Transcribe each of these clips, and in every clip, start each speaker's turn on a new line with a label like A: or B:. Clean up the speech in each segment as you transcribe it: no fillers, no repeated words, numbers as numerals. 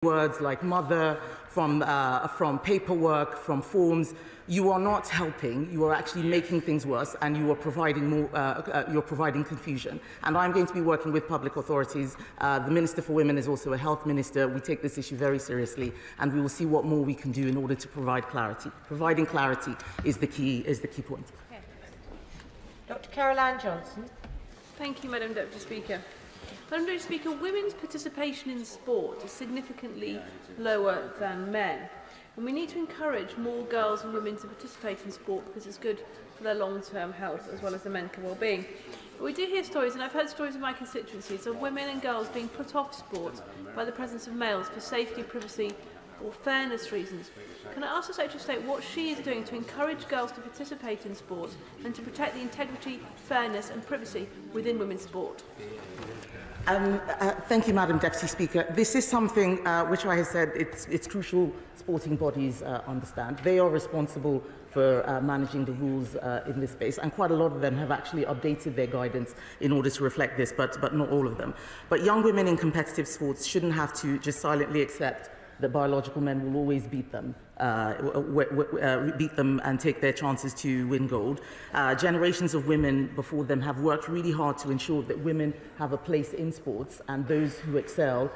A: words like mother, from paperwork, from forms. You are not helping. You are actually making things worse, and you are providing more. You're providing confusion. And I'm going to be working with public authorities. The Minister for Women is also a health minister. We take this issue very seriously, and we will see what more we can do in order to provide clarity. Providing clarity is the key point.
B: Okay. Dr. Caroline Johnson.
C: Thank you, Madam Deputy Speaker. Madam Deputy Speaker, women's participation in sport is significantly lower than men. And we need to encourage more girls and women to participate in sport because it's good for their long-term health as well as their mental well-being. But we do hear stories, and I've heard stories in my constituencies, of women and girls being put off sport by the presence of males for safety, privacy or fairness reasons. Can I ask the Secretary of State what she is doing to encourage girls to participate in sport and to protect the integrity, fairness and privacy within women's sport?
A: Thank you, Madam Deputy Speaker. This is something which I have said it's crucial sporting bodies understand. They are responsible for managing the rules in this space, and quite a lot of them have actually updated their guidance in order to reflect this, but not all of them. But young women in competitive sports shouldn't have to just silently accept that biological men will always beat them and take their chances to win gold. Generations of women before them have worked really hard to ensure that women have a place in sports, and those who excel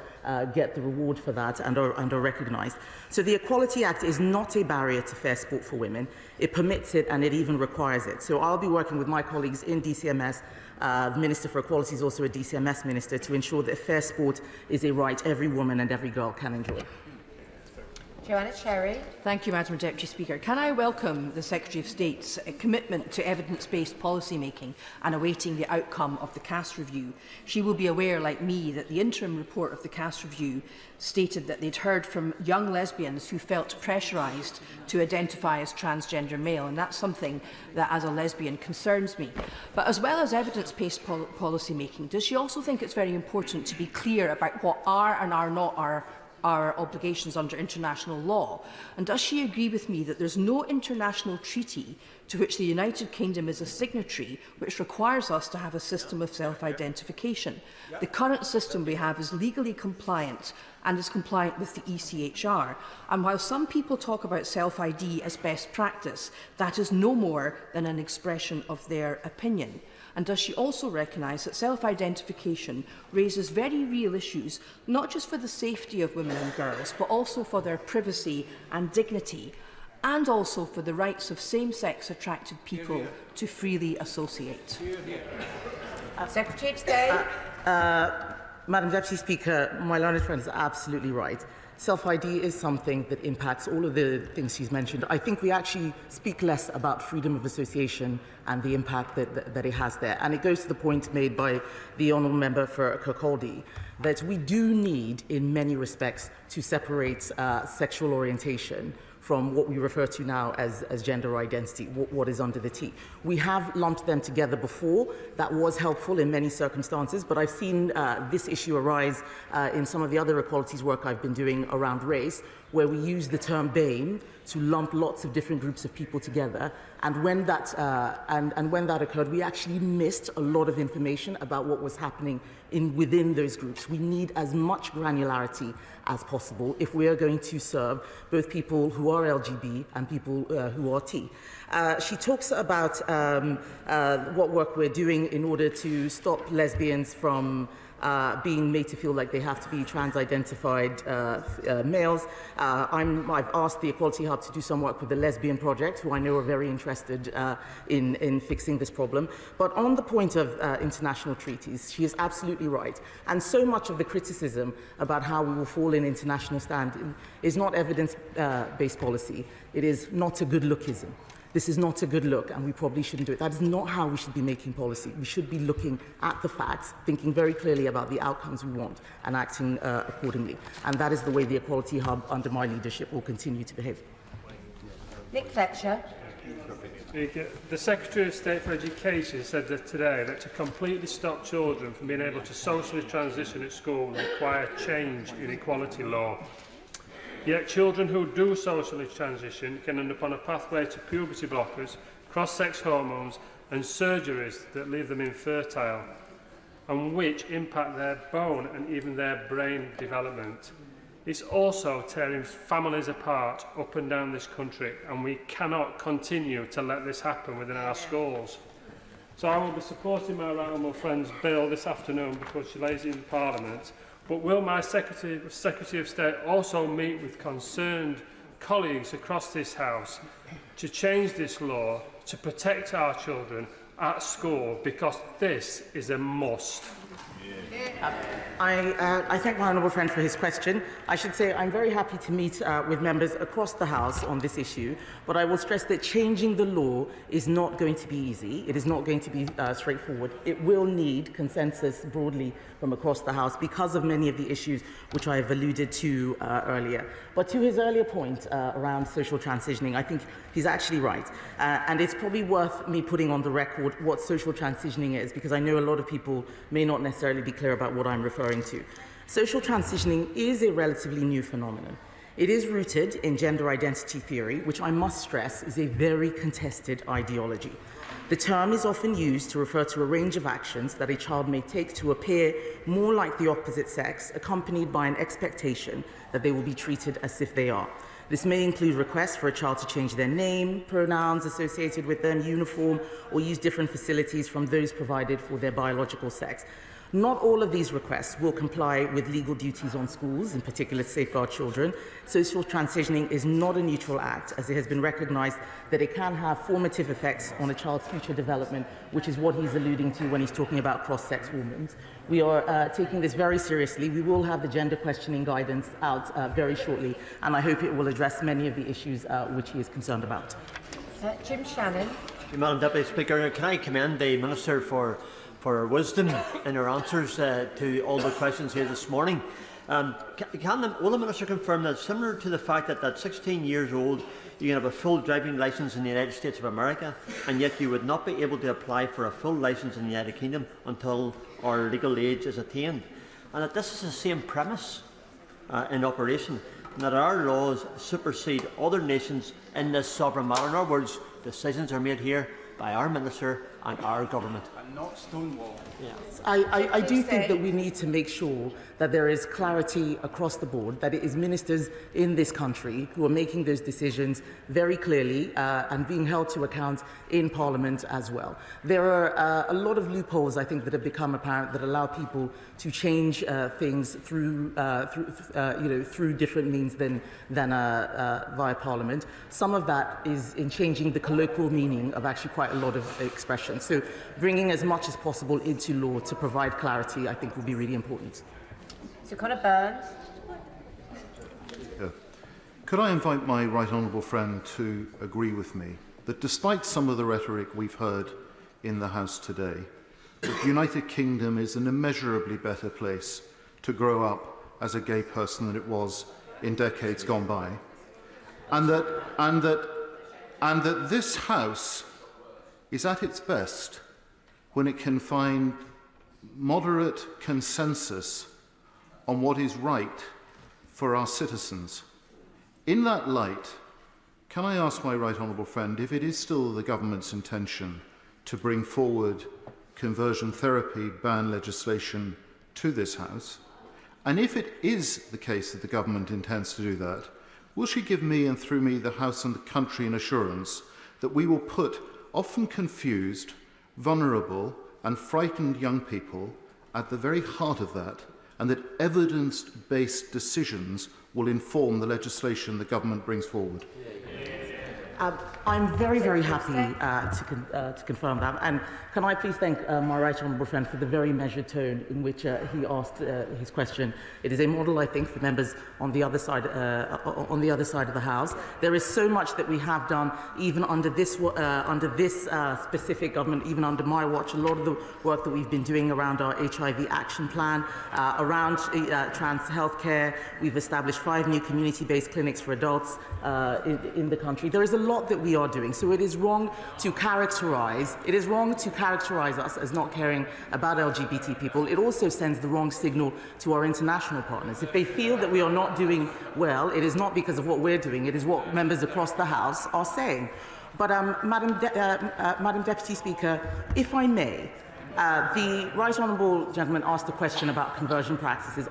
A: get the reward for that and are recognised. So the Equality Act is not a barrier to fair sport for women. It permits it, and it even requires it. So I'll be working with my colleagues in DCMS. The Minister for Equality is also a DCMS minister, to ensure that fair sport is a right every woman and every girl can enjoy.
B: Joanna Cherry.
D: Thank you, Madam Deputy Speaker. Can I welcome the Secretary of State's commitment to evidence-based policy making and awaiting the outcome of the CAS review? She will be aware, like me, that the interim report of the CAS review stated that they'd heard from young lesbians who felt pressurised to identify as transgender male, and that's something that, as a lesbian, concerns me. But as well as evidence-based policy making, does she also think it's very important to be clear about what are and are not our obligations under international law? And does she agree with me that there's no international treaty to which the United Kingdom is a signatory which requires us to have a system of self-identification? The current system we have is legally compliant and is compliant with the ECHR. And while some people talk about self-ID as best practice, that is no more than an expression of their opinion. And does she also recognise that self-identification raises very real issues, not just for the safety of women and girls, but also for their privacy and dignity, and also for the rights of same-sex attracted people to freely associate?
B: Secretary of State.
A: Madam Deputy Speaker, my learned friend is absolutely right. Self-ID is something that impacts all of the things she's mentioned. I think we actually speak less about freedom of association and the impact that it has there. And it goes to the point made by the Honourable Member for Kirkcaldy, that we do need, in many respects, to separate sexual orientation from what we refer to now as gender identity, what is under the T. We have lumped them together before. That was helpful in many circumstances, but I've seen this issue arise in some of the other equalities work I've been doing around race, where we use the term BAME to lump lots of different groups of people together. And when that occurred, we actually missed a lot of information about what was happening within those groups. We need as much granularity as possible if we are going to serve both people who are LGB and people who are T. She talks about what work we're doing in order to stop lesbians from being made to feel like they have to be trans-identified males. I've asked the Equality Hub to do some work with the Lesbian Project, who I know are very interested in fixing this problem. But on the point of international treaties, she is absolutely right. And so much of the criticism about how we will fall in international standing is not evidence-based policy. It is not a good lookism. This is not a good look, and we probably shouldn't do it. That is not how we should be making policy. We should be looking at the facts, thinking very clearly about the outcomes we want, and acting accordingly. And that is the way the Equality Hub, under my leadership, will continue to behave.
B: Nick Fletcher.
E: Speaker, the Secretary of State for Education said that today that to completely stop children from being able to socially transition at school require change in equality law. Yet children who do socially transition can end up on a pathway to puberty blockers, cross-sex hormones and surgeries that leave them infertile, and which impact their bone and even their brain development. It's also tearing families apart up and down this country, and we cannot continue to let this happen within our schools. So I will be supporting my right honourable friend's bill this afternoon before she lays it in Parliament. But will my Secretary of State also meet with concerned colleagues across this House to change this law to protect our children at school, because this is a must.
A: I thank my honourable friend for his question. I should say I'm very happy to meet with members across the House on this issue, but I will stress that changing the law is not going to be easy. It is not going to be straightforward. It will need consensus broadly from across the House because of many of the issues which I have alluded to earlier. But to his earlier point around social transitioning, I think he's actually right. And it's probably worth me putting on the record what social transitioning is, because I know a lot of people may not necessarily be clear about what I'm referring to. Social transitioning is a relatively new phenomenon. It is rooted in gender identity theory, which I must stress is a very contested ideology. The term is often used to refer to a range of actions that a child may take to appear more like the opposite sex, accompanied by an expectation that they will be treated as if they are. This may include requests for a child to change their name, pronouns associated with them, uniform, or use different facilities from those provided for their biological sex. Not all of these requests will comply with legal duties on schools, in particular to safeguard children. Social transitioning is not a neutral act, as it has been recognised that it can have formative effects on a child's future development, which is what he's alluding to when he's talking about cross-sex hormones. We are taking this very seriously. We will have the gender questioning guidance out very shortly, and I hope it will address many of the issues which he is concerned about.
B: Jim Shannon.
F: Madam Deputy Speaker, can I commend the Minister for her wisdom in her answers to all the questions here this morning. Will the Minister confirm that, similar to the fact that at 16 years old you can have a full driving licence in the United States of America, and yet you would not be able to apply for a full licence in the United Kingdom until our legal age is attained, and that this is the same premise in operation, and that our laws supersede other nations in this sovereign matter? In other words, decisions are made here by our Minister and our government.
G: And not Stonewall.
F: Yeah.
A: I do think that we need to make sure that there is clarity across the board, that it is ministers in this country who are making those decisions very clearly and being held to account in Parliament as well. There are a lot of loopholes, I think, that have become apparent that allow people to change things through different means than via Parliament. Some of that is in changing the colloquial meaning of actually quite a lot of expressions. So bringing as much as possible into law to provide clarity, I think, will be really important.
B: Sir Conor Burns.
H: Yeah. Could I invite my right honourable friend to agree with me that despite some of the rhetoric we've heard in the House today, the United Kingdom is an immeasurably better place to grow up as a gay person than it was in decades gone by, and that this House is at its best when it can find moderate consensus on what is right for our citizens. In that light, can I ask my right honourable friend if it is still the government's intention to bring forward conversion therapy ban legislation to this House? And if it is the case that the government intends to do that, will she give me and through me the House and the country an assurance that we will put often confused, vulnerable and frightened young people at the very heart of that, and that evidence-based decisions will inform the legislation the government brings forward?
A: I'm very, very happy to confirm that. And can I please thank my right honourable friend for the very measured tone in which he asked his question. It is a model, I think, for members on the other side of the House. There is so much that we have done, even under this specific government, even under my watch. A lot of the work that we've been doing around our HIV action plan, around trans healthcare. We've established 5 new community-based clinics for adults in the country. There is a lot that we are doing, so it is wrong to characterize us as not caring about LGBT people. It also sends the wrong signal to our international partners. If they feel that we are not doing well, it is not because of what we're doing, it is what members across the House are saying. But Madam Deputy Speaker, if I may, The Right Honourable Gentleman asked a question about conversion practices.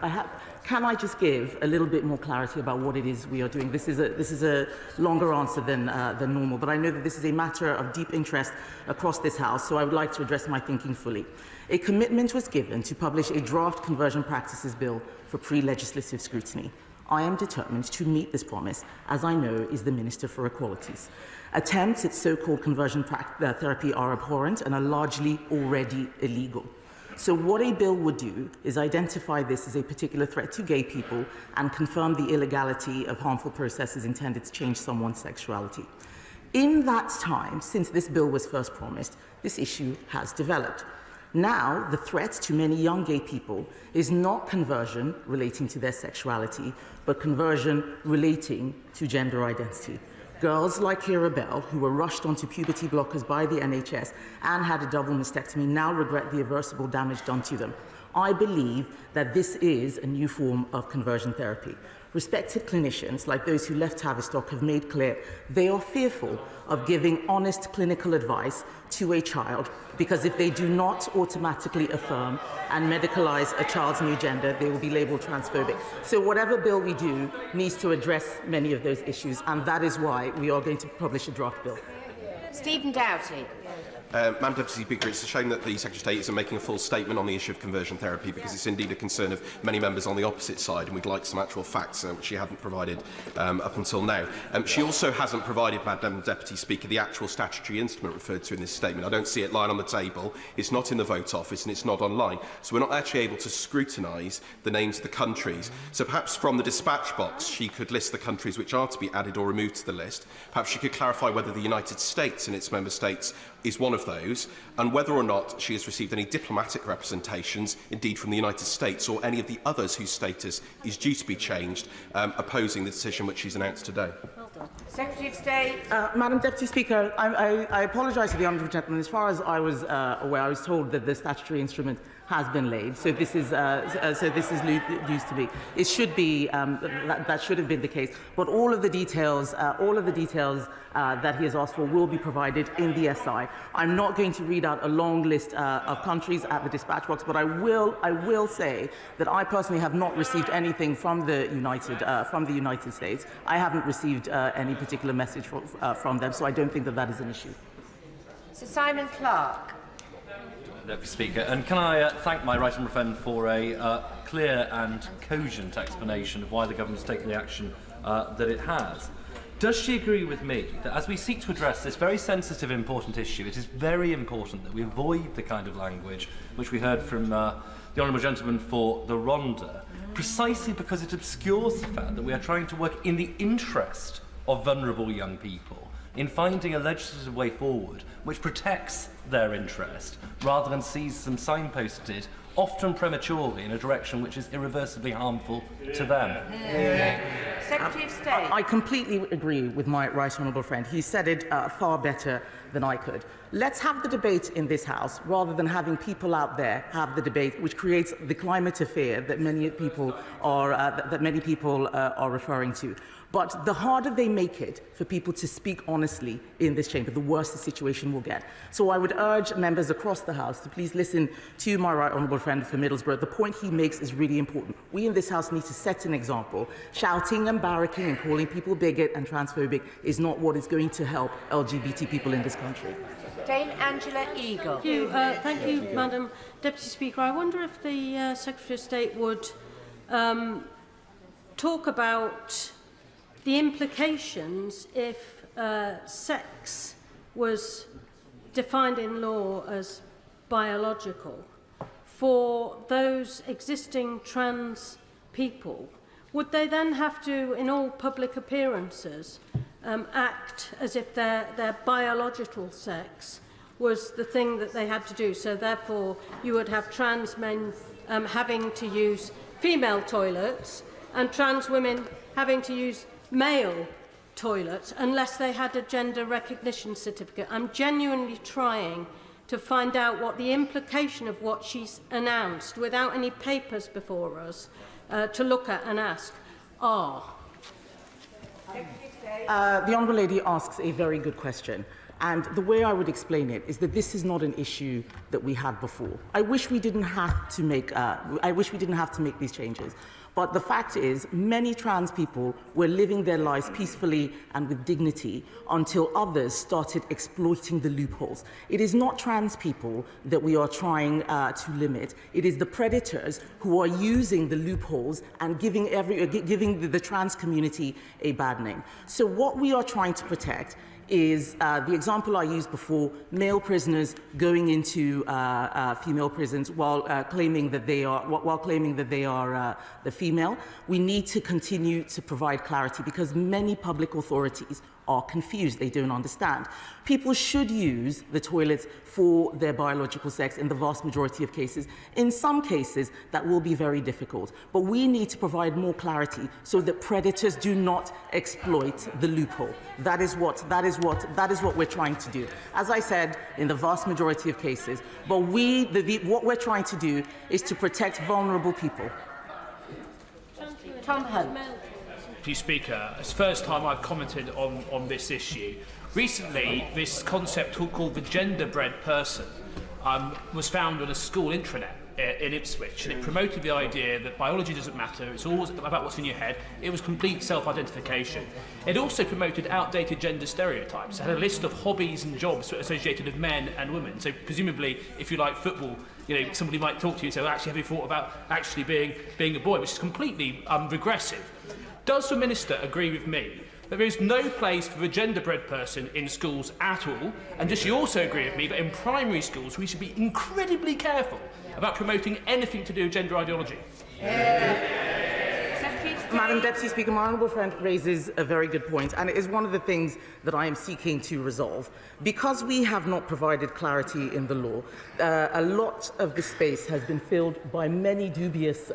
A: Can I just give a little bit more clarity about what it is we are doing? This is a longer answer than normal, but I know that this is a matter of deep interest across this House, so I would like to address my thinking fully. A commitment was given to publish a draft conversion practices bill for pre-legislative scrutiny. I am determined to meet this promise, as I know is the Minister for Equalities. Attempts at so-called conversion therapy are abhorrent and are largely already illegal. So what a bill would do is identify this as a particular threat to gay people and confirm the illegality of harmful processes intended to change someone's sexuality. In that time, since this bill was first promised, this issue has developed. Now, the threat to many young gay people is not conversion relating to their sexuality, but conversion relating to gender identity. Girls like Kira Bell, who were rushed onto puberty blockers by the NHS and had a double mastectomy, now regret the irreversible damage done to them. I believe that this is a new form of conversion therapy. Respected clinicians, like those who left Tavistock, have made clear they are fearful of giving honest clinical advice to a child, because if they do not automatically affirm and medicalise a child's new gender, they will be labelled transphobic. So whatever bill we do needs to address many of those issues, and that is why we are going to publish a draft bill.
B: Stephen Doughty.
G: Madam Deputy Speaker, it's a shame that the Secretary of State isn't making a full statement on the issue of conversion therapy, because it's indeed a concern of many members on the opposite side, and we'd like some actual facts, which she hadn't provided up until now. She also hasn't provided, Madam Deputy Speaker, the actual statutory instrument referred to in this statement. I don't see it lying on the table, it's not in the vote office, and it's not online. So we're not actually able to scrutinise the names of the countries. So perhaps from the dispatch box, she could list the countries which are to be added or removed to the list. Perhaps she could clarify whether the United States and its member states is one of those, and whether or not she has received any diplomatic representations, indeed from the United States or any of the others whose status is due to be changed, opposing the decision which she's announced today.
B: Well done. Secretary of State.
A: Madam Deputy Speaker, I apologise to the honourable gentleman. As far as I was aware, I was told that the statutory instrument has been laid. So this is used to be. It should be that should have been the case. But all of the details that he has asked for will be provided in the SI. I'm not going to read out a long list of countries at the dispatch box, but I will say that I personally have not received anything from the United States. I haven't received any particular message from them, so I don't think that that is an issue.
B: Sir Simon Clarke.
I: Deputy Speaker, and can I thank my right honourable friend for a clear and cogent explanation of why the government is taking the action that it has. Does she agree with me that as we seek to address this very sensitive, important issue, it is very important that we avoid the kind of language which we heard from the honourable gentleman for the Rhondda, precisely because it obscures the fact that we are trying to work in the interest of vulnerable young people in finding a legislative way forward which protects their interest, rather than sees them signposted, often prematurely, in a direction which is irreversibly harmful to them.
B: Secretary of State.
A: I completely agree with my right honourable friend. He said it far better than I could. Let's have the debate in this House, rather than having people out there have the debate, which creates the climate of fear that many people are referring to. But the harder they make it for people to speak honestly in this chamber, the worse the situation will get. So I would urge members across the House to please listen to my right honourable friend for Middlesbrough. The point he makes is really important. We in this House need to set an example. Shouting and barracking and calling people bigot and transphobic is not what is going to help LGBT people in this country.
B: Dame Angela Eagle.
J: Thank you, Madam Deputy Speaker. I wonder if the Secretary of State would talk about the implications if sex was defined in law as biological for those existing trans people. Would they then have to, in all public appearances, act as if their biological sex was the thing that they had to do? So therefore you would have trans men having to use female toilets and trans women having to use male toilets unless they had a gender recognition certificate. I'm genuinely trying to find out what the implication of what she's announced, without any papers before us to look at and ask, are.
A: The Honourable Lady asks a very good question. And the way I would explain it is that this is not an issue that we had before. I wish we didn't have to make these changes. But the fact is, many trans people were living their lives peacefully and with dignity until others started exploiting the loopholes. It is not trans people that we are trying to limit. It is the predators who are using the loopholes and giving the trans community a bad name. So what we are trying to protect is the example I used before, male prisoners going into female prisons while claiming that they are the female. We need to continue to provide clarity because many public authorities are confused. They don't understand. People should use the toilets for their biological sex in the vast majority of cases. In some cases, that will be very difficult. But we need to provide more clarity so that predators do not exploit the loophole. That is what we're trying to do. As I said, in the vast majority of cases. But what we're trying to do is to protect vulnerable people.
B: Tom Hunt.
K: Speaker, it's the first time I've commented on this issue. Recently, this concept called the gender-bred person was found on a school intranet in Ipswich, and it promoted the idea that biology doesn't matter, it's all about what's in your head. It was complete self-identification. It also promoted outdated gender stereotypes. It had a list of hobbies and jobs associated with men and women. So presumably, if you like football, somebody might talk to you and say, well, actually, have you thought about actually being a boy, which is completely regressive. Does the Minister agree with me that there is no place for a gender-bred person in schools at all? And does she also agree with me that in primary schools we should be incredibly careful about promoting anything to do with gender ideology?
A: Madam Deputy Speaker, my honourable friend raises a very good point, and it is one of the things that I am seeking to resolve. Because we have not provided clarity in the law, a lot of the space has been filled by many dubious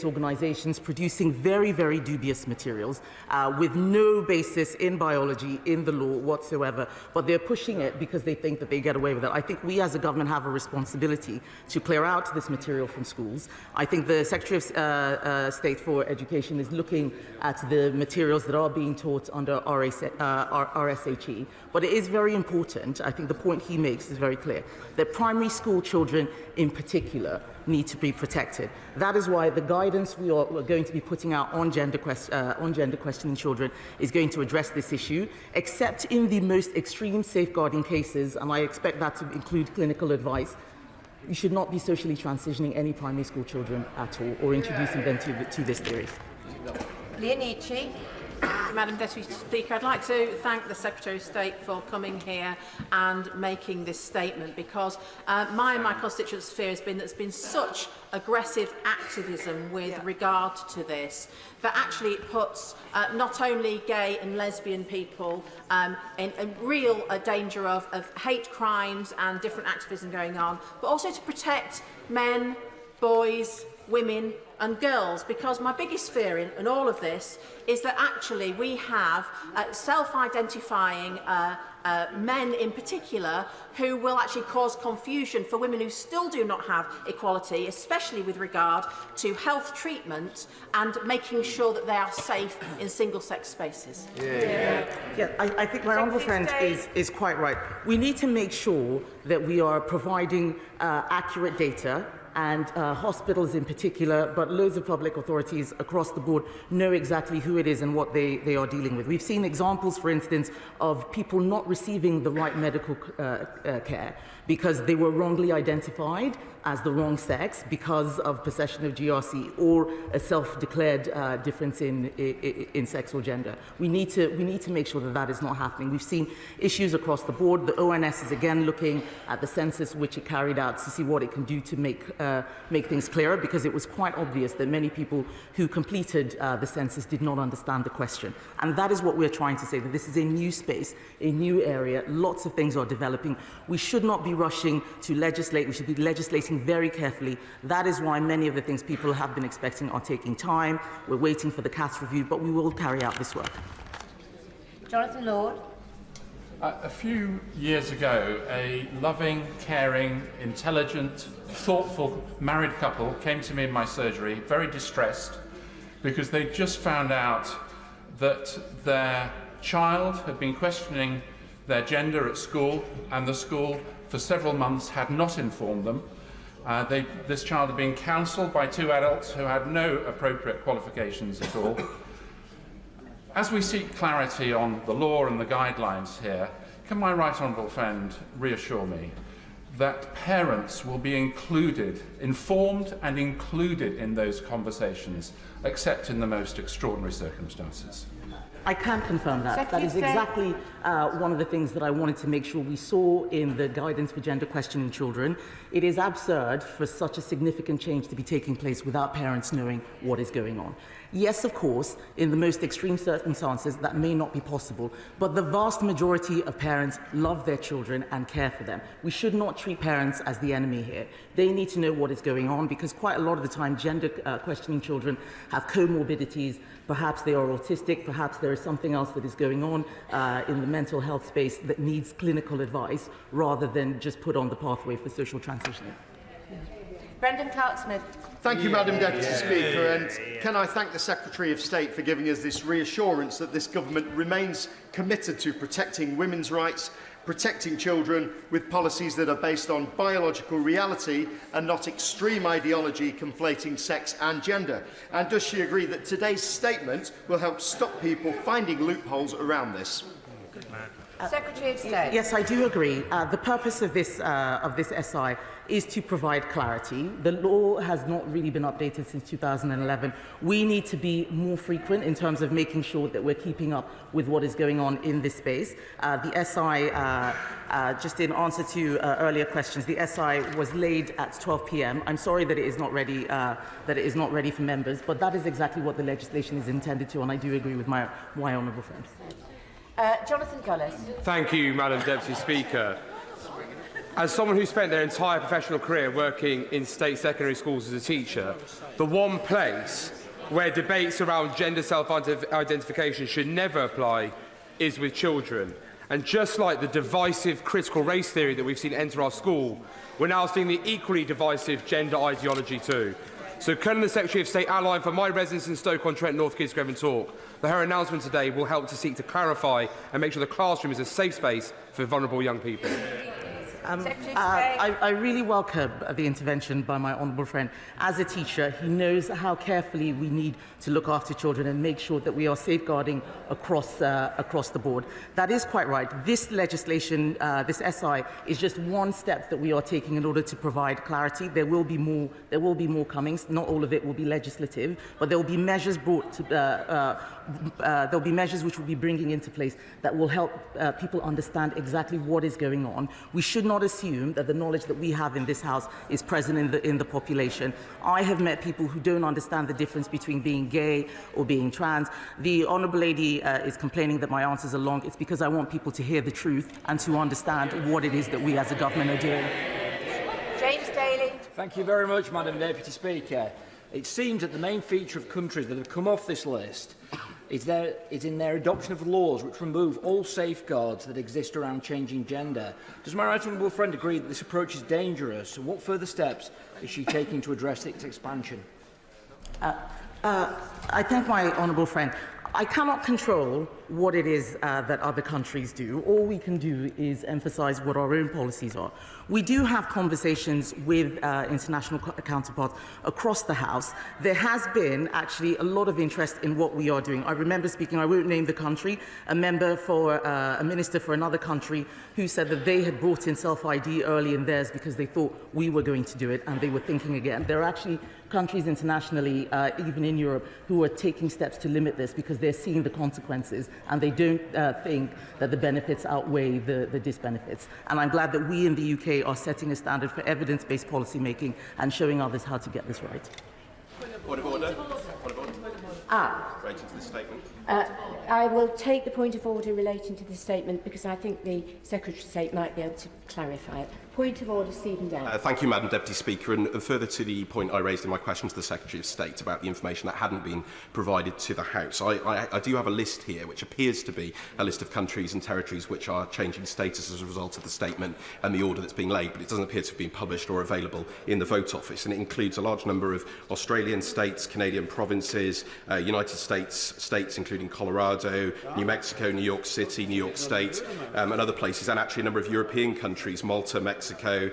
A: organisations producing very, very dubious materials with no basis in biology, in the law whatsoever, but they're pushing it because they think that they get away with it. I think we as a government have a responsibility to clear out this material from schools. I think the Secretary of State for Education is looking at the materials that are being taught under RSHE. But it is very important, I think the point he makes is very clear, that primary school children in particular need to be protected. That is why the guidance we're going to be putting out on gender questioning children is going to address this issue, except in the most extreme safeguarding cases, and I expect that to include clinical advice. You should not be socially transitioning any primary school children at all or introducing them to this theory.
B: Leonici.
L: Madam Deputy Speaker, I'd like to thank the Secretary of State for coming here and making this statement, because my constituent sphere has been that there's been such aggressive activism with regard to this that actually it puts not only gay and lesbian people in a real danger of hate crimes and different activism going on, but also to protect men, boys, women and girls, because my biggest fear in all of this is that actually we have self-identifying men in particular who will actually cause confusion for women who still do not have equality, especially with regard to health treatment and making sure that they are safe in single-sex spaces.
A: I think my honourable friend is quite right. We need to make sure that we are providing accurate data, and hospitals in particular, but loads of public authorities across the board know exactly who it is and what they are dealing with. We've seen examples, for instance, of people not receiving the right medical care because they were wrongly identified as the wrong sex because of possession of GRC or a self-declared difference in sex or gender. We need to make sure that that is not happening. We've seen issues across the board. The ONS is again looking at the census which it carried out to see what it can do to make things clearer, because it was quite obvious that many people who completed the census did not understand the question. And that is what we're trying to say, that this is a new space, a new area. Lots of things are developing. We should not be rushing to legislate. We should be legislating very carefully. That is why many of the things people have been expecting are taking time. We're waiting for the CAS review, but we will carry out this work.
B: Jonathan Lord.
M: A few years ago, a loving, caring, intelligent, thoughtful married couple came to me in my surgery, very distressed, because they just found out that their child had been questioning their gender at school, and the school for several months had not informed them. This child had been counselled by 2 adults who had no appropriate qualifications at all. As we seek clarity on the law and the guidelines here, can my right honourable friend reassure me that parents will be informed and included in those conversations, except in the most extraordinary circumstances?
A: I can confirm that. That is exactly one of the things that I wanted to make sure we saw in the guidance for gender questioning children. It is absurd for such a significant change to be taking place without parents knowing what is going on. Yes, of course, in the most extreme circumstances, that may not be possible, but the vast majority of parents love their children and care for them. We should not treat parents as the enemy here. They need to know what is going on, because quite a lot of the time, gender questioning children have comorbidities. Perhaps they are autistic, perhaps there is something else that is going on in the mental health space that needs clinical advice rather than just put on the pathway for social transitioning.
B: Brendan Clark-Smith.
N: Thank you, Madam Deputy Speaker, and can I thank the Secretary of State for giving us this reassurance that this government remains committed to protecting women's rights, protecting children with policies that are based on biological reality and not extreme ideology conflating sex and gender. And does she agree that today's statement will help stop people finding loopholes around this?
B: Secretary of State.
A: Yes, I do agree. The purpose of this SI is to provide clarity. The law has not really been updated since 2011. We need to be more frequent in terms of making sure that we're keeping up with what is going on in this space. The SI, just in answer to earlier questions, the SI was laid at 12 p.m. I'm sorry that it is not ready. For members, but that is exactly what the legislation is intended to, and I do agree with my honourable friend.
B: Jonathan Gullis.
O: Thank you, Madam Deputy Speaker. As someone who spent their entire professional career working in state secondary schools as a teacher, the one place where debates around gender self-identification should never apply is with children. And just like the divisive critical race theory that we've seen enter our school, we're now seeing the equally divisive gender ideology too. So can the Secretary of State outline for my residents in Stoke-on-Trent, North Kidsgrove and Talk that her announcement today will help to seek to clarify and make sure the classroom is a safe space for vulnerable young people?
A: I really welcome the intervention by my honourable friend. As a teacher, he knows how carefully we need to look after children and make sure that we are safeguarding across the board. That is quite right. This legislation, this SI, is just one step that we are taking in order to provide clarity. There will be more. There will be more coming. Not all of it will be legislative, but there will be measures brought to. There will be measures which will be bringing into place that will help people understand exactly what is going on. We should not assume that the knowledge that we have in this House is present in the population. I have met people who don't understand the difference between being gay or being trans. The Honourable Lady is complaining that my answers are long. It's because I want people to hear the truth and to understand what it is that we as a government are doing.
B: James Daly.
P: Thank you very much, Madam Deputy Speaker. It seems that the main feature of countries that have come off this list is in their adoption of laws which remove all safeguards that exist around changing gender. Does my right honourable friend agree that this approach is dangerous, and what further steps is she taking to address its expansion?
A: I thank my honourable friend. I cannot control what it is that other countries do. All we can do is emphasise what our own policies are. We do have conversations with international counterparts across the House. There has been actually a lot of interest in what we are doing. I remember speaking, I won't name the country, a minister for another country who said that they had brought in self-ID early in theirs because they thought we were going to do it, and they were thinking again. There are actually countries internationally, even in Europe, who are taking steps to limit this because they're seeing the consequences and they don't think that the benefits outweigh the disbenefits. And I'm glad that we in the UK are setting a standard for evidence-based policy making and showing others how to get this right.
G: Point of order. Relating to the statement.
Q: I will take the point of order relating to the statement because I think the Secretary of State might be able to clarify it. Point of order, Stephen Down.
G: Thank you, Madam Deputy Speaker. And further to the point I raised in my question to the Secretary of State about the information that hadn't been provided to the House, I do have a list here which appears to be a list of countries and territories which are changing status as a result of the statement and the order that's being laid, but it doesn't appear to have been published or available in the Vote Office. And it includes a large number of Australian states, Canadian provinces, United States states including Colorado, New Mexico, New York City, New York State, and other places, and actually a number of European countries, Malta, Mexico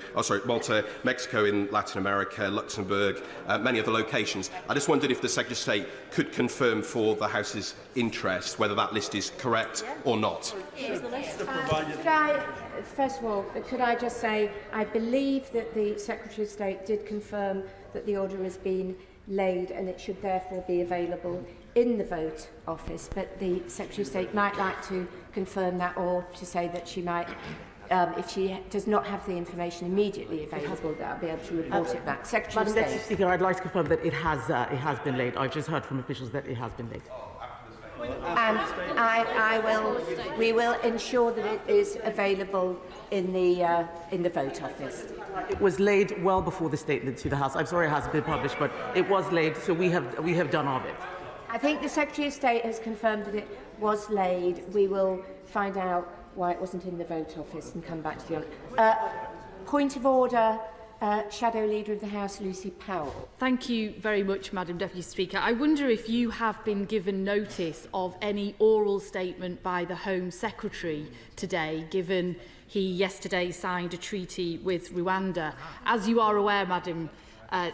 G: in Latin America, Luxembourg, many other locations. I just wondered if the Secretary of State could confirm for the House's interest whether that list is correct or not.
Q: First of all, could I just say, I believe that the Secretary of State did confirm that the order has been laid and it should therefore be available in the vote office, but the Secretary of State might like to confirm that, or to say that she might, if she does not have the information immediately available, that I'll be able to report it back. Secretary of
A: Madam
Q: State.
A: Deputy Speaker, I'd like to confirm that it has been laid. I've just heard from officials that it has been laid.
Q: And we will ensure that it is available in the vote office.
A: It was laid well before the statement to the House. I'm sorry it hasn't been published, but it was laid, so we have done our bit.
Q: I think the Secretary of State has confirmed that it was laid. We will find out why it wasn't in the vote office and come back to the honour. Point of order. Shadow Leader of the House, Lucy Powell.
R: Thank you very much, Madam Deputy Speaker. I wonder if you have been given notice of any oral statement by the Home Secretary today, given he yesterday signed a treaty with Rwanda. As you are aware, Madam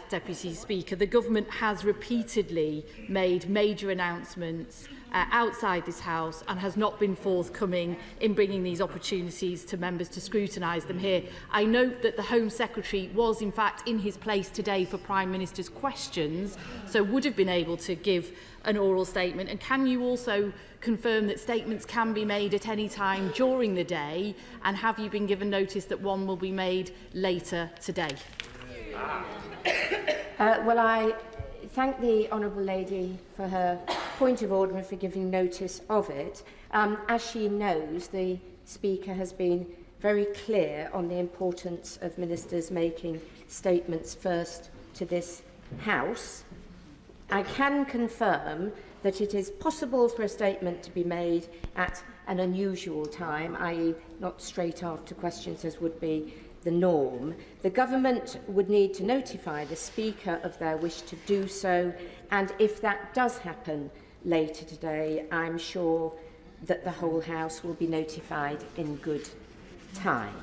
R: Deputy Speaker, the government has repeatedly made major announcements outside this House and has not been forthcoming in bringing these opportunities to members to scrutinise them here. I note that the Home Secretary was in fact in his place today for Prime Minister's questions, so would have been able to give an oral statement. And can you also confirm that statements can be made at any time during the day, and have you been given notice that one will be made later today?
Q: Well, I thank the Honourable Lady for her point of order and for giving notice of it. As she knows, the Speaker has been very clear on the importance of ministers making statements first to this House. I can confirm that it is possible for a statement to be made at an unusual time, i.e. not straight after questions as would be the norm. The government would need to notify the Speaker of their wish to do so, and if that does happen later today, I'm sure that the whole House will be notified in good time.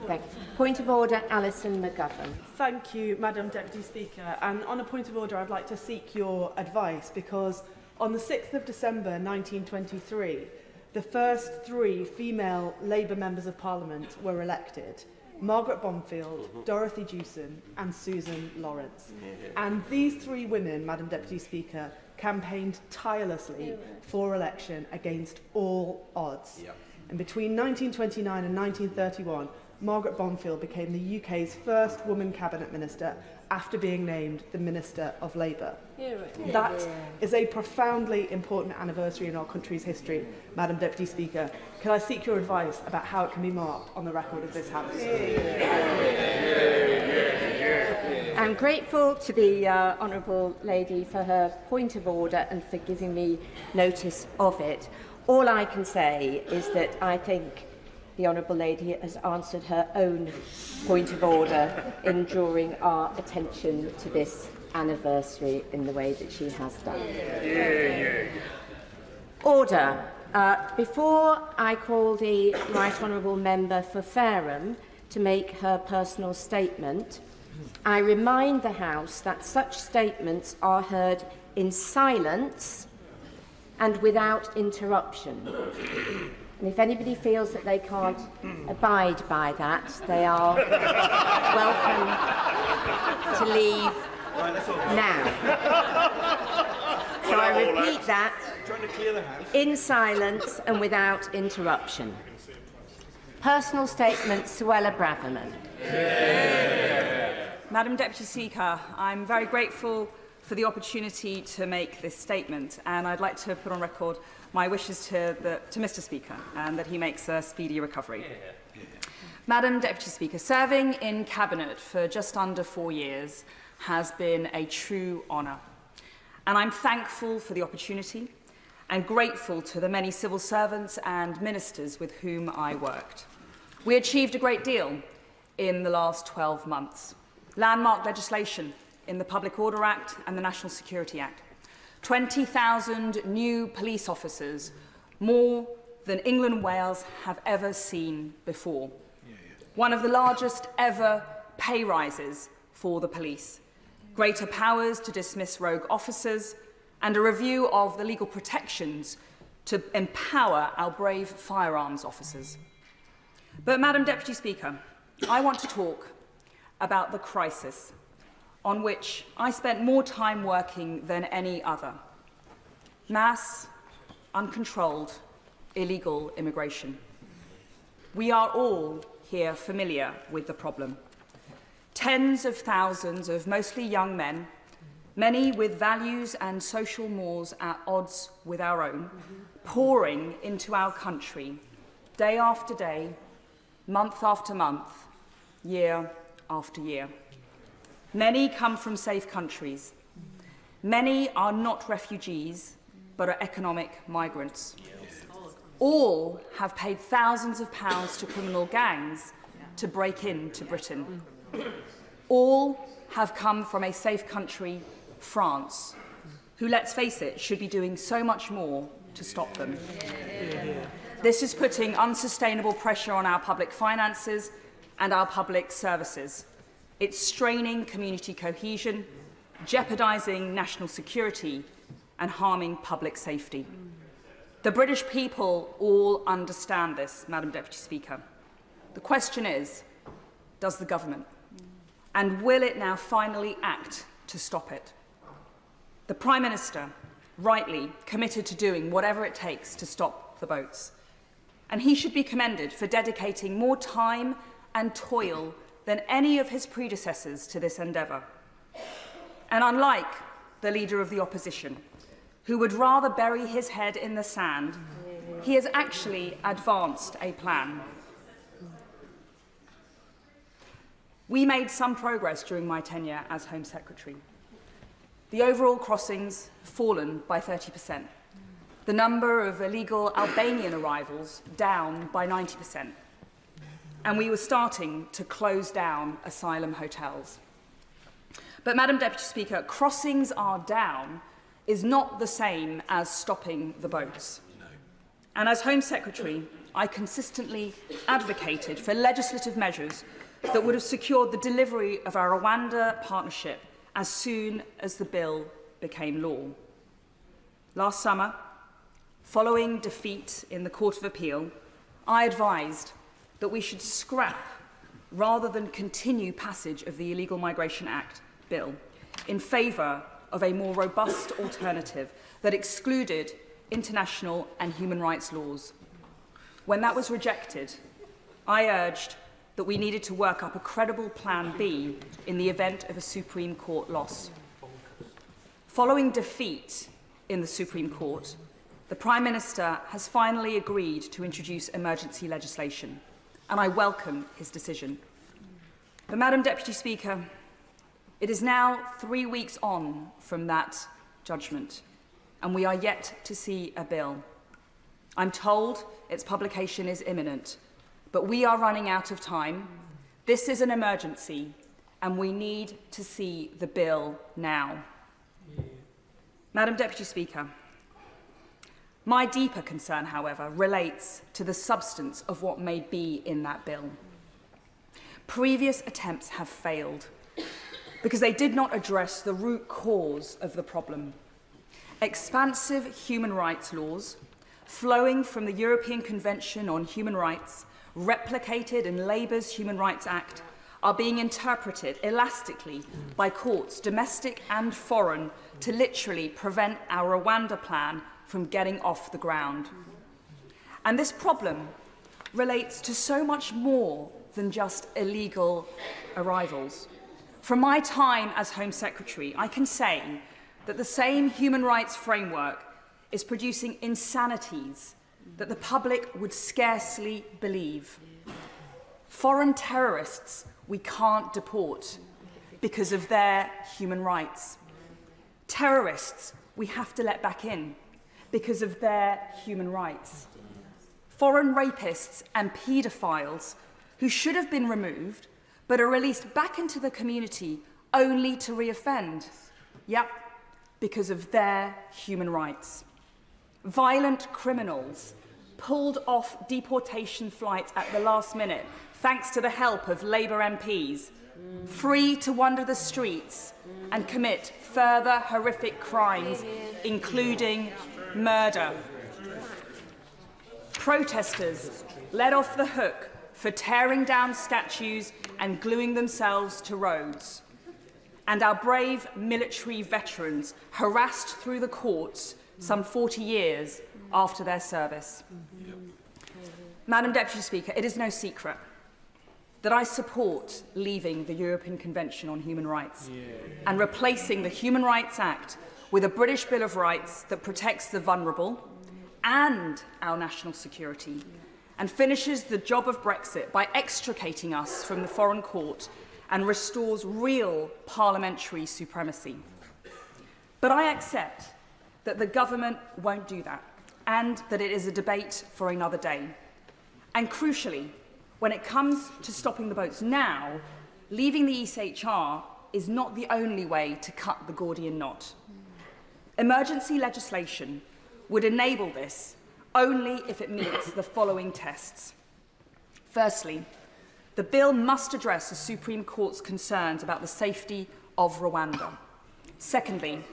Q: Thank you. Point of order, Alison McGovern.
S: Thank you, Madam Deputy Speaker. And on a point of order, I'd like to seek your advice, because on the 6th of December 1923, the first 3 female Labour members of Parliament were elected. Margaret Bonfield, Dorothy Jewson and Susan Lawrence. And these 3 women, Madam Deputy Speaker, campaigned tirelessly for election against all odds. And between 1929 and 1931, Margaret Bonfield became the UK's first woman cabinet minister after being named the Minister of Labour. That is a profoundly important anniversary in our country's history, Madam Deputy Speaker. Can I seek your advice about how it can be marked on the record of this House?
Q: I'm grateful to the Honourable Lady for her point of order and for giving me notice of it. All I can say is that I think the Honourable Lady has answered her own point of order in drawing our attention to this anniversary in the way that she has done. Order. Before I call the Right Honourable Member for Fareham to make her personal statement, I remind the House that such statements are heard in silence and without interruption. And if anybody feels that they can't abide by that, they are welcome to leave now. So I repeat that, in silence and without interruption. Personal statement, Suella Braverman.
T: Madam Deputy Speaker, I'm very grateful for the opportunity to make this statement, and I'd like to put on record my wishes to Mr. Speaker, and that he makes a speedy recovery. Madam Deputy Speaker, serving in Cabinet for just under 4 years has been a true honour, and I'm thankful for the opportunity and grateful to the many civil servants and ministers with whom I worked. We achieved a great deal in the last 12 months. Landmark legislation in the Public Order Act and the National Security Act. 20,000 new police officers, more than England and Wales have ever seen before. One of the largest ever pay rises for the police, greater powers to dismiss rogue officers, and a review of the legal protections to empower our brave firearms officers. But, Madam Deputy Speaker, I want to talk about the crisis on which I spent more time working than any other. Mass, uncontrolled, illegal immigration. We are all here familiar with the problem. Tens of thousands of mostly young men, many with values and social mores at odds with our own, pouring into our country day after day, month after month, year after year. Many come from safe countries. Many are not refugees, but are economic migrants. All have paid thousands of pounds to criminal gangs to break into Britain. All have come from a safe country, France, who, let's face it, should be doing so much more to stop them. This is putting unsustainable pressure on our public finances and our public services. It's straining community cohesion, jeopardising national security, and harming public safety. The British people all understand this, Madam Deputy Speaker. The question is, does the government? And will it now finally act to stop it? The Prime Minister, rightly, committed to doing whatever it takes to stop the boats. And he should be commended for dedicating more time and toil than any of his predecessors to this endeavour. And unlike the Leader of the Opposition, who would rather bury his head in the sand, he has actually advanced a plan. We made some progress during my tenure as Home Secretary. The overall crossings have fallen by 30%. The number of illegal Albanian arrivals down by 90%. And we were starting to close down asylum hotels. But, Madam Deputy Speaker, crossings are down is not the same as stopping the boats. And as Home Secretary, I consistently advocated for legislative measures that would have secured the delivery of our Rwanda partnership as soon as the bill became law. Last summer, following defeat in the Court of Appeal, I advised that we should scrap rather than continue passage of the Illegal Migration Act bill in favour of a more robust alternative that excluded international and human rights laws. When that was rejected, I urged that we needed to work up a credible Plan B in the event of a Supreme Court loss. Following defeat in the Supreme Court, the Prime Minister has finally agreed to introduce emergency legislation, and I welcome his decision. But, Madam Deputy Speaker, it is now 3 weeks on from that judgment, and we are yet to see a bill. I'm told its publication is imminent, but we are running out of time. This is an emergency, and we need to see the bill now. Madam Deputy Speaker, my deeper concern, however, relates to the substance of what may be in that bill. Previous attempts have failed because they did not address the root cause of the problem. Expansive human rights laws, flowing from the European Convention on Human Rights, replicated in Labour's Human Rights Act, are being interpreted elastically by courts, domestic and foreign, to literally prevent our Rwanda plan from getting off the ground. And this problem relates to so much more than just illegal arrivals. From my time as Home Secretary, I can say that the same human rights framework is producing insanities that the public would scarcely believe. Foreign terrorists we can't deport because of their human rights. Terrorists we have to let back in because of their human rights. Foreign rapists and paedophiles who should have been removed but are released back into the community only to reoffend. Yep, because of their human rights. Violent criminals pulled off deportation flights at the last minute thanks to the help of Labour MPs, free to wander the streets and commit further horrific crimes, including murder. Protesters let off the hook for tearing down statues and gluing themselves to roads. And our brave military veterans harassed through the courts some 40 years after their service. Madam Deputy Speaker, it is no secret that I support leaving the European Convention on Human Rights and replacing the Human Rights Act with a British Bill of Rights that protects the vulnerable and our national security and finishes the job of Brexit by extricating us from the foreign court and restores real parliamentary supremacy. But I accept that the government won't do that and that it is a debate for another day. And crucially, when it comes to stopping the boats now, leaving the ECHR is not the only way to cut the Gordian knot. Emergency legislation would enable this only if it meets the following tests. Firstly, the bill must address the Supreme Court's concerns about the safety of Rwanda. Secondly,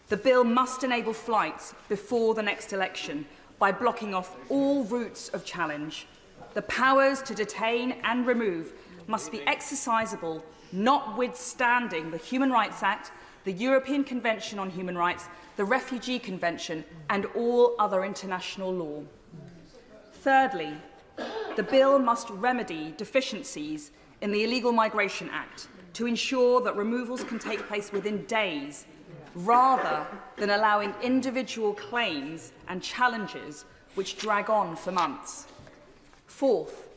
T: the bill must enable flights before the next election by blocking off all routes of challenge. The powers to detain and remove must be exercisable, notwithstanding the Human Rights Act, the European Convention on Human Rights, the Refugee Convention, and all other international law. Thirdly, the bill must remedy deficiencies in the Illegal Migration Act to ensure that removals can take place within days, rather than allowing individual claims and challenges which drag on for months. Fourth,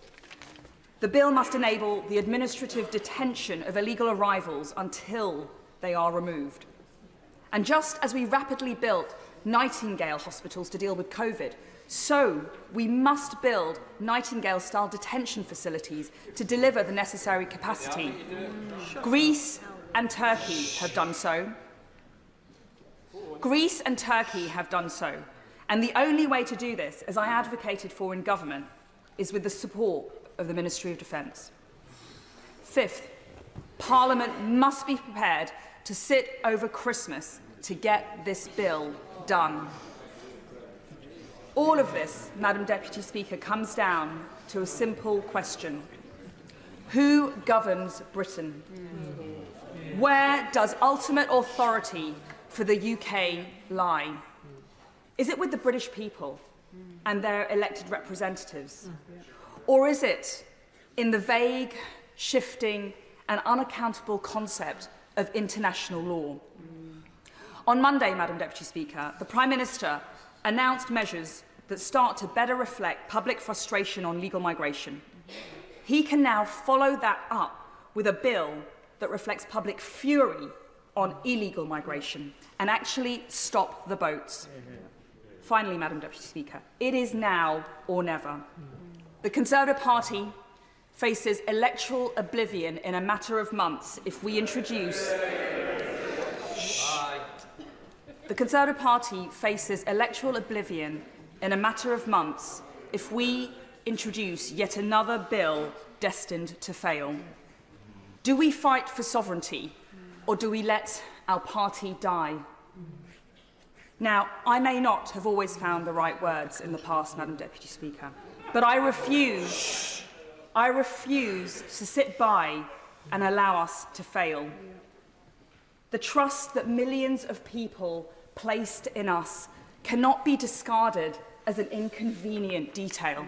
T: the bill must enable the administrative detention of illegal arrivals until they are removed. And just as we rapidly built Nightingale hospitals to deal with COVID, so we must build Nightingale-style detention facilities to deliver the necessary capacity. Greece and Turkey have done so. Greece and Turkey have done so. And the only way to do this, as I advocated for in government, is with the support of the Ministry of Defence. Fifth, Parliament must be prepared to sit over Christmas to get this bill done. All of this, Madam Deputy Speaker, comes down to a simple question. Who governs Britain? Where does ultimate authority for the UK lie? Is it with the British people and their elected representatives? Or is it in the vague, shifting and unaccountable concept of international law? On Monday, Madam Deputy Speaker, the Prime Minister announced measures that start to better reflect public frustration on legal migration. He can now follow that up with a bill that reflects public fury on illegal migration and actually stop the boats. Finally, Madam Deputy Speaker, it is now or never. The Conservative Party faces electoral oblivion in a matter of months if we introduce... The Conservative Party faces electoral oblivion in a matter of months if we introduce yet another bill destined to fail. Do we fight for sovereignty, or do we let our party die? Now, I may not have always found the right words in the past, Madam Deputy Speaker, but I refuse to sit by and allow us to fail. The trust that millions of people placed in us cannot be discarded as an inconvenient detail.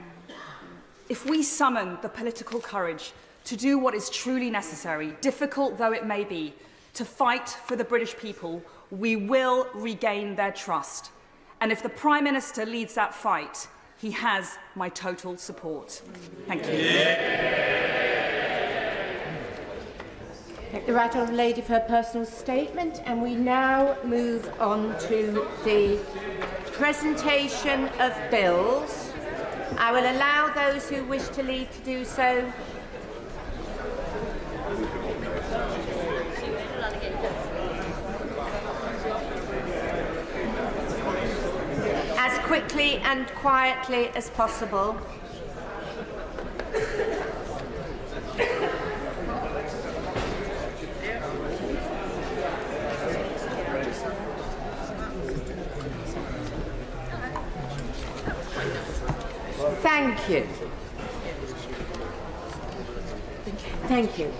T: If we summon the political courage to do what is truly necessary, difficult though it may be, to fight for the British people, we will regain their trust. And if the Prime Minister leads that fight, he has my total support. Thank you.
Q: Thank the Right Honourable Lady for her personal statement, and we now move on to the presentation of bills. I will allow those who wish to leave to do so.
B: quickly and quietly as possible. Thank you. Thank you.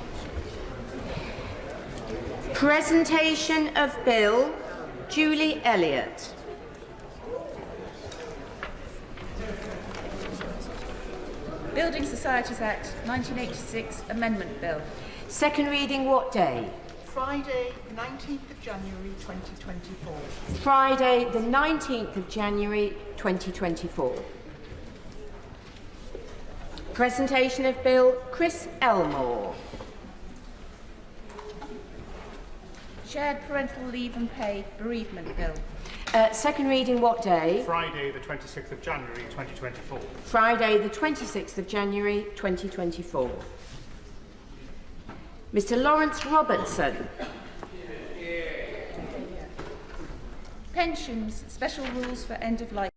B: Presentation of Bill, Julie Elliott.
U: Building Societies Act 1986 Amendment Bill.
B: Second reading what day?
V: Friday, 19th of January 2024.
B: Friday, the 19th of January 2024. Presentation of Bill, Chris Elmore.
U: Shared Parental Leave and Pay Bereavement Bill.
B: Second reading what day?
W: Friday, the 26th of January 2024.
B: Friday, the 26th of January 2024. Mr. Lawrence Robertson.
U: Pensions, Special Rules for End-of-Life